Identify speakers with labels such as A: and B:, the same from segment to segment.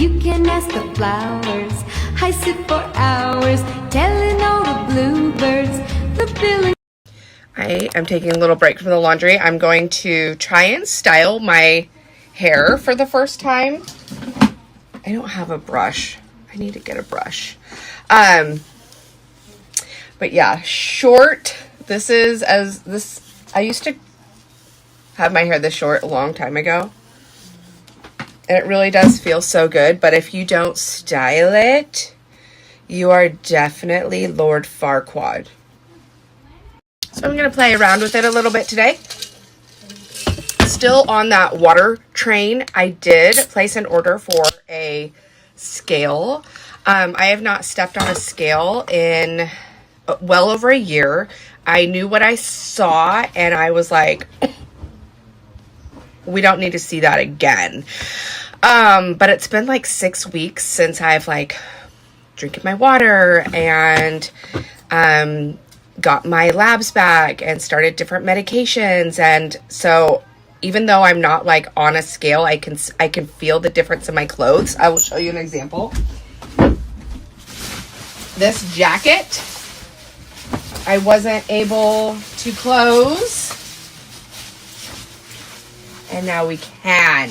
A: You can ask the flowers. I sit for hours telling all the bluebirds the billing.
B: I am taking a little break from the laundry. I'm going to try and style my hair for the first time. I don't have a brush. I need to get a brush. But yeah, short. I used to have my hair this short a long time ago. And it really does feel so good. But if you don't style it, you are definitely Lord Farquaad. So I'm going to play around with it a little bit today. Still on that water train, I did place an order for a scale. I have not stepped on a scale in well over a year. I knew what I saw and I was like, we don't need to see that again. But it's been like 6 weeks since I've like drinking my water and got my labs back and started different medications. And so even though I'm not like on a scale, I can feel the difference in my clothes. I will show you an example. This jacket, I wasn't able to close, and now we can.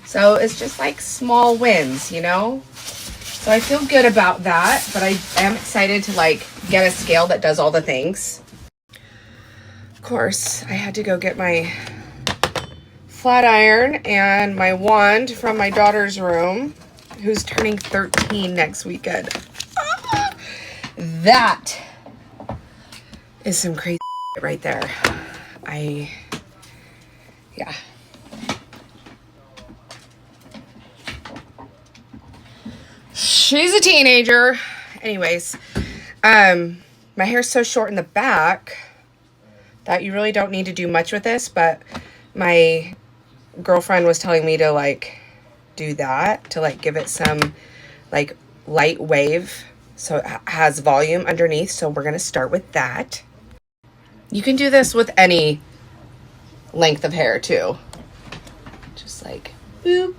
B: So it's just like small wins, you know? So I feel good about that, but I am excited to like get a scale that does all the things. Of course, I had to go get my flat iron and my wand from my daughter's room, who's turning 13 next weekend. That is some crazy right there. Yeah. She's a teenager. Anyways, my hair's so short in the back that you really don't need to do much with this, but my girlfriend was telling me to like do that to like give it some like light wave so it has volume underneath. So we're gonna start with that. You can do this with any length of hair too. Just like boop.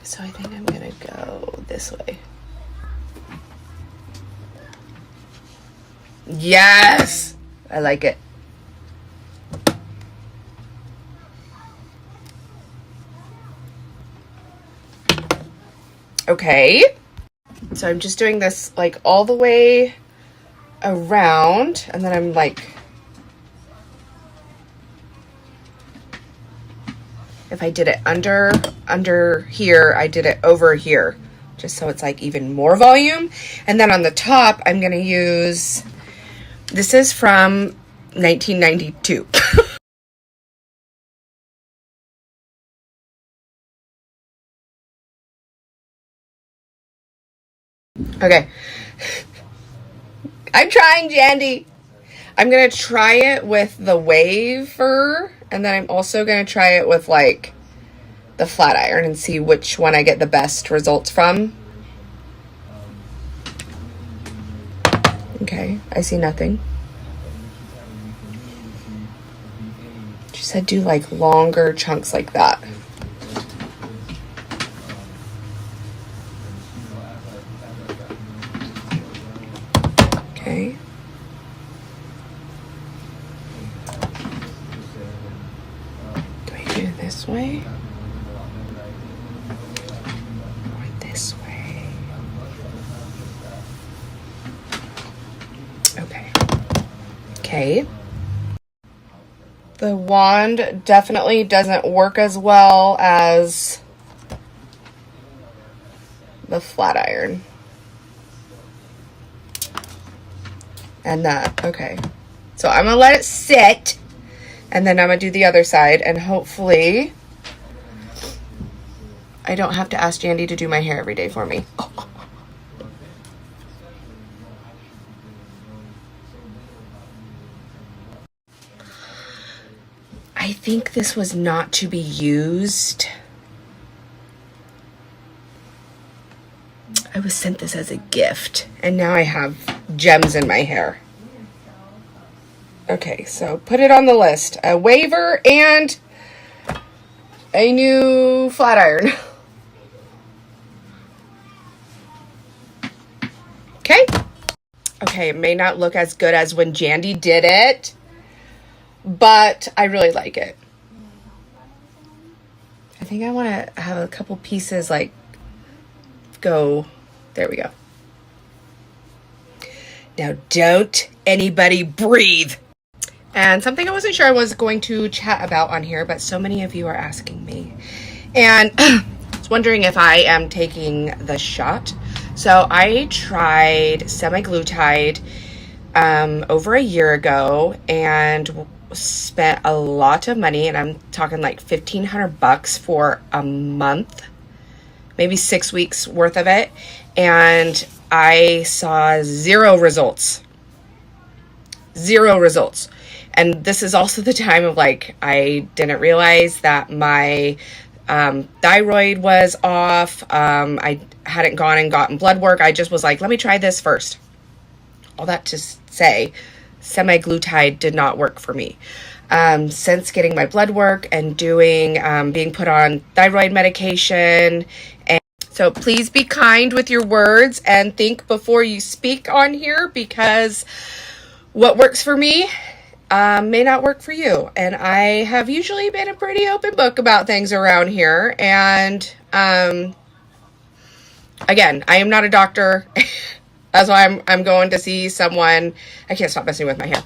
B: So I think I'm gonna go this way. Yes! I like it. Okay. So I'm just doing this like all the way around, and then I'm like, if I did it under here, I did it over here, just so it's like even more volume. And then on the top, I'm gonna use, this is from 1992. Okay. I'm trying, Jandy. I'm gonna try it with the waver, and then I'm also gonna try it with like the flat iron and see which one I get the best results from. Okay, I see nothing. She said do like longer chunks like that. Okay. Do I do it this way? Or this way? Okay. Okay. The wand definitely doesn't work as well as the flat iron. And that, okay. So I'm gonna let it sit, and then I'm gonna do the other side, and hopefully I don't have to ask Jandy to do my hair every day for me. Oh. I think this was not to be used. I was sent this as a gift, and now I have gems in my hair. Okay, so put it on the list. A waiver and a new flat iron. Okay. Okay, it may not look as good as when Jandy did it, but I really like it. I think I want to have a couple pieces like go. There we go. Now don't anybody breathe. And something I wasn't sure I was going to chat about on here, but so many of you are asking me. And I was wondering if I am taking the shot. So I tried semaglutide over a year ago and spent a lot of money, and I'm talking like $1,500 for a month, maybe 6 weeks worth of it. And I saw zero results. Zero results. And this is also the time of like, I didn't realize that my thyroid was off. I hadn't gone and gotten blood work. I just was like, let me try this first. All that to say, semaglutide did not work for me. Since getting my blood work and doing, being put on thyroid medication. And so please be kind with your words and think before you speak on here, because what works for me may not work for you. And I have usually been a pretty open book about things around here. And again, I am not a doctor. That's why I'm going to see someone. I can't stop messing with my hair.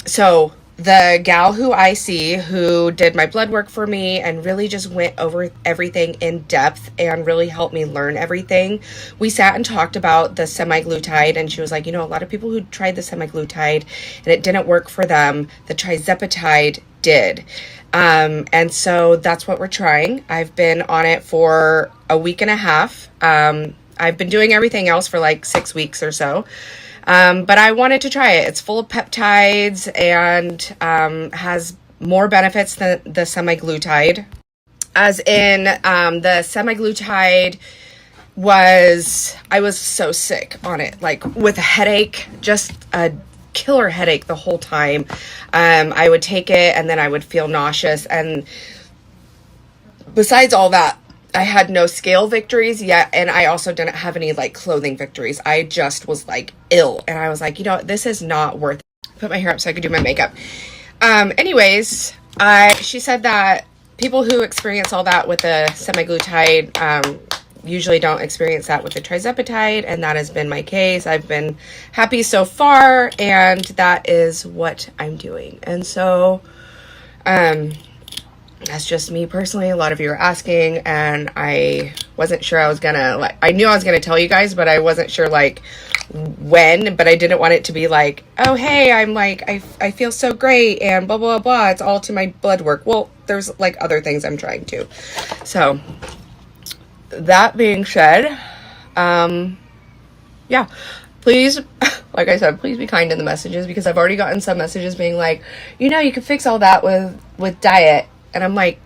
B: So the gal who I see, who did my blood work for me and really just went over everything in depth and really helped me learn everything. We sat and talked about the semaglutide, and she was like, you know, a lot of people who tried the semaglutide and it didn't work for them, the tirzepatide did. And so that's what we're trying. I've been on it for a week and a half. I've been doing everything else for like 6 weeks or so. But I wanted to try it. It's full of peptides and has more benefits than the semaglutide. As in, the semaglutide I was so sick on it, like with a headache, just a killer headache the whole time. I would take it and then I would feel nauseous. And besides all that, I had no scale victories yet, and I also didn't have any like clothing victories. I just was like ill, and I was like, you know, this is not worth it. Put my hair up so I could do my makeup. Anyways, she said that people who experience all that with the semaglutide usually don't experience that with the tirzepatide, and that has been my case. I've been happy so far, and that is what I'm doing. And so, that's just me personally. A lot of you are asking, and I wasn't sure I was gonna, like, I knew I was gonna tell you guys, but I wasn't sure like when, but I didn't want it to be like, oh, hey, I'm like, I feel so great and blah, blah, blah. It's all to my blood work. Well, there's like other things I'm trying to. So that being said, yeah, please, like I said, please be kind in the messages, because I've already gotten some messages being like, you know, you can fix all that with diet. And I'm like,